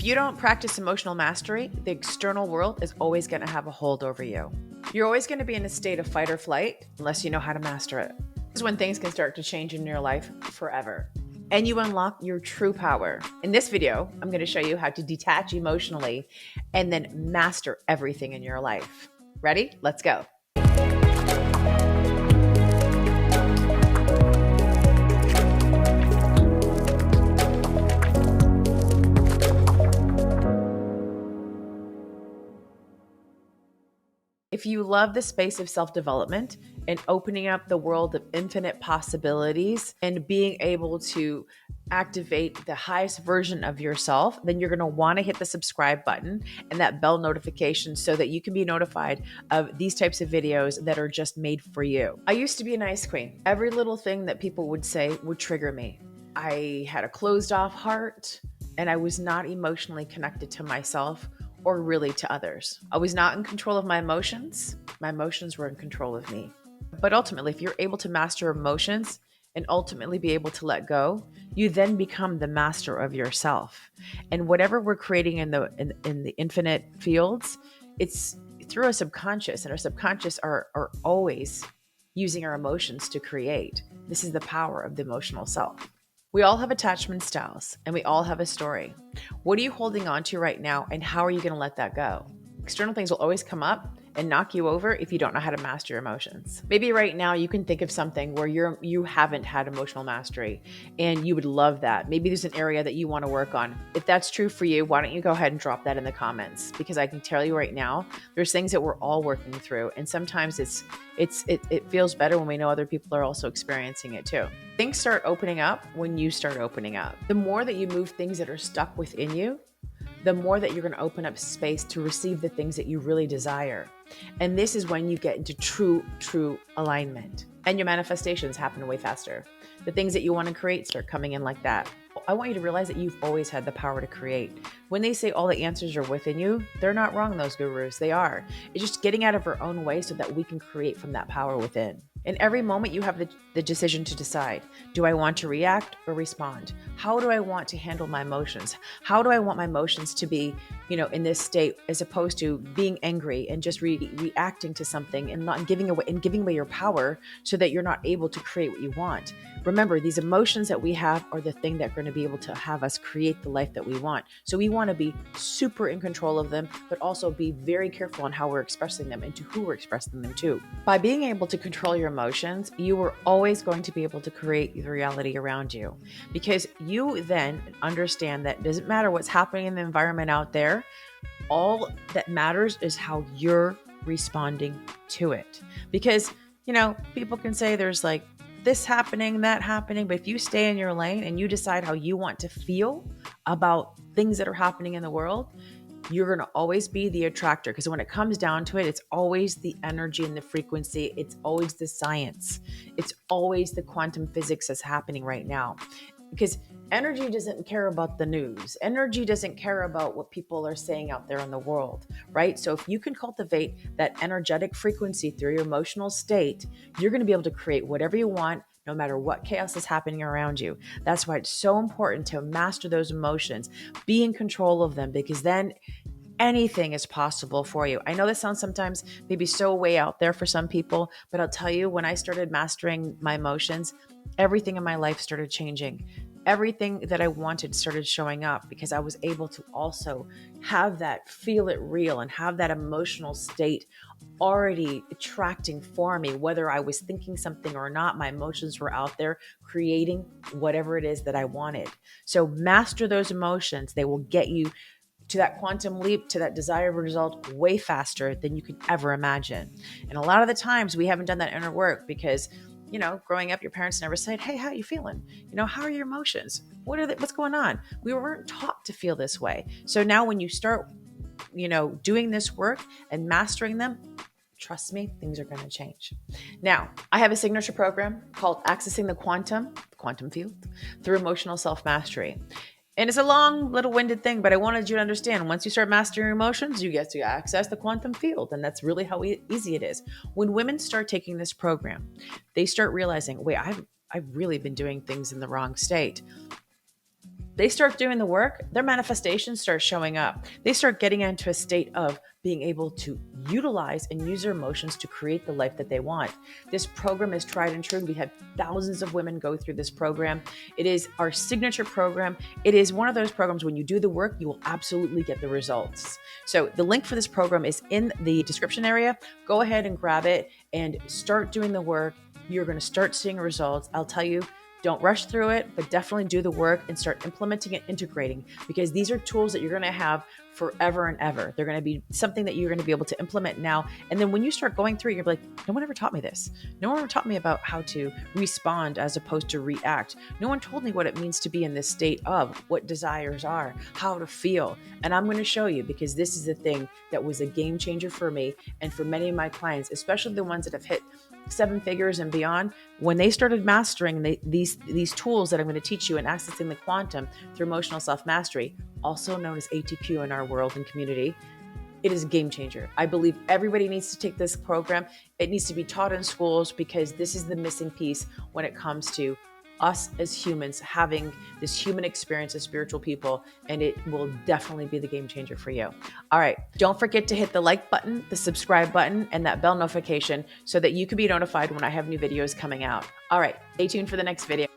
If you don't practice emotional mastery, the external world is always going to have a hold over you. You're always going to be in a state of fight or flight unless you know how to master it. This is when things can start to change in your life forever. And you unlock your true power. In this video, I'm going to show you how to detach emotionally and then master everything in your life. Ready? Let's go. If you love the space of self-development and opening up the world of infinite possibilities and being able to activate the highest version of yourself, then you're going to want to hit the subscribe button and that bell notification so that you can be notified of these types of videos that are just made for you. I used to be an ice queen. Every little thing that people would say would trigger me. I had a closed off heart and I was not emotionally connected to myself or really to others. I was not in control of my emotions. My emotions were in control of me. But ultimately, if you're able to master emotions and ultimately be able to let go, you then become the master of yourself. And whatever we're creating in the infinite fields, it's through our subconscious, and our subconscious are always using our emotions to create. This is the power of the emotional self. We all have attachment styles and we all have a story. What are you holding on to right now and how are you going to let that go? External things will always come up and knock you over if you don't know how to master your emotions. Maybe right now you can think of something where you haven't had emotional mastery and you would love that. Maybe there's an area that you want to work on. If that's true for you, why don't you go ahead and drop that in the comments? Because I can tell you right now, there's things that we're all working through, and sometimes it feels better when we know other people are also experiencing it too. Things start opening up when you start opening up. The more that you move things that are stuck within you, the more that you're going to open up space to receive the things that you really desire. And this is when you get into true alignment, and your manifestations happen way faster. The things that you want to create start coming in like that. I want you to realize that you've always had the power to create. When they say all the answers are within you, they're not wrong, those gurus. They are. It's just getting out of our own way so that we can create from that power within. In every moment, you have the decision to decide, do I want to react or respond? How do I want to handle my emotions? How do I want my emotions to be, in this state, as opposed to being angry and just reacting to something and not giving away your power so that you're not able to create what you want. Remember, these emotions that we have are the thing that are going to be able to have us create the life that we want. So we want to be super in control of them, but also be very careful on how we're expressing them and to who we're expressing them to. By being able to control your emotions, you are always going to be able to create the reality around you, because you then understand that it doesn't matter what's happening in the environment out there. All that matters is how you're responding to it. Because, people can say there's like this happening, that happening, but if you stay in your lane and you decide how you want to feel about things that are happening in the world, you're going to always be the attractor. Because when it comes down to it, it's always the energy and the frequency. It's always the science. It's always the quantum physics that's happening right now. Because energy doesn't care about the news. Energy doesn't care about what people are saying out there in the world, right? So if you can cultivate that energetic frequency through your emotional state, you're going to be able to create whatever you want, no matter what chaos is happening around you. That's why it's so important to master those emotions, be in control of them, because then anything is possible for you. I know this sounds sometimes maybe so way out there for some people, but I'll tell you, when I started mastering my emotions, everything in my life started changing. Everything that I wanted started showing up because I was able to also have that feel it real and have that emotional state already attracting for me. Whether I was thinking something or not, my emotions were out there creating whatever it is that I wanted. So master those emotions. They will get you to that quantum leap, to that desired result way faster than you could ever imagine. And a lot of the times we haven't done that inner work because growing up, your parents never said, hey, how are you feeling? How are your emotions? What's going on? We weren't taught to feel this way. So now when you start, doing this work and mastering them, trust me, things are going to change. Now, I have a signature program called Accessing the Quantum Field through Emotional Self-Mastery. And it's a long, little-winded thing, but I wanted you to understand, once you start mastering your emotions, you get to access the quantum field. And that's really how easy it is. When women start taking this program, they start realizing, wait, I've really been doing things in the wrong state. they start doing the work, their manifestations start showing up. They start getting into a state of being able to utilize and use their emotions to create the life that they want. This program is tried and true. We had thousands of women go through this program. It is our signature program. It is one of those programs when you do the work, you will absolutely get the results. So the link for this program is in the description area. Go ahead and grab it and start doing the work. You're going to start seeing results. I'll tell you, don't rush through it, but definitely do the work and start implementing and integrating, because these are tools that you're going to have forever and ever. They're going to be something that you're going to be able to implement now. And then when you start going through, you're like, no one ever taught me this. No one ever taught me about how to respond as opposed to react. No one told me what it means to be in this state of what desires are, how to feel. And I'm going to show you, because this is the thing that was a game changer for me and for many of my clients, especially the ones that have hit 7 figures and beyond. When they started mastering these tools that I'm going to teach you and accessing the quantum through emotional self-mastery, also known as ATQ in our world and community, it is a game changer. I believe everybody needs to take this program. It needs to be taught in schools, because this is the missing piece when it comes to us as humans having this human experience as spiritual people, and it will definitely be the game changer for you. All right. Don't forget to hit the like button, the subscribe button, and that bell notification so that you can be notified when I have new videos coming out. All right. Stay tuned for the next video.